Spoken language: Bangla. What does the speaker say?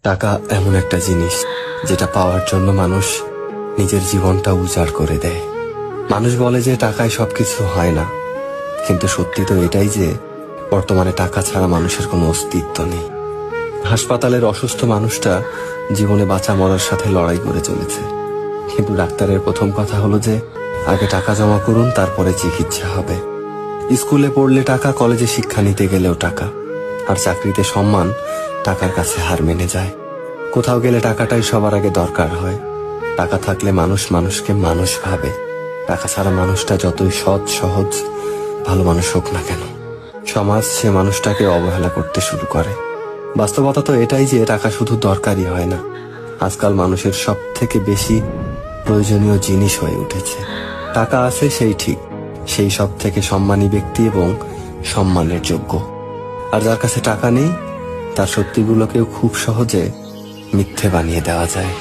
টাকা এমন একটা জিনিস যেটা পাওয়ার জন্য মানুষ নিজের জীবনটা উজাড় করে দেয়। মানুষ বলে যে টাকায় সবকিছু হয় না, কিন্তু সত্যি তো এটাই যে বর্তমানে টাকা ছাড়া মানুষের কোনো অস্তিত্ব নেই। হাসপাতালের অসুস্থ মানুষটা জীবনে বাঁচা মরার সাথে লড়াই করে চলেছে, কিন্তু ডাক্তারের প্রথম কথা হলো যে আগে টাকা জমা করুন, তারপরে চিকিৎসা হবে। স্কুলে পড়লে টাকা, কলেজে শিক্ষা নিতে গেলেও টাকা, আর চাকরিতে সম্মান টাকার কাছে হার মেনে যায়। কোথাও গেলে টাকাটাই সবার আগে দরকার হয়। টাকা থাকলে মানুষ মানুষকে মানুষ ভাবে। টাকা ছাড়া মানুষটা যতই সৎ সহজ ভালো মানুষ হোক না কেন, সমাজ সে মানুষটাকে অবহেলা করতে শুরু করে। বাস্তবতা তো এটাই যে টাকা শুধু দরকারই হয় না, আজকাল মানুষের সব থেকে বেশি প্রয়োজনীয় জিনিস হয়ে উঠেছে। টাকা আছে সেই ঠিক, সেই সব থেকে সম্মানী ব্যক্তি এবং সম্মানের যোগ্য। আর যার কাছে টাকা নেই, তার সত্যিগুলোকেও খুব সহজে মিথ্যে বানিয়ে দেওয়া যায়।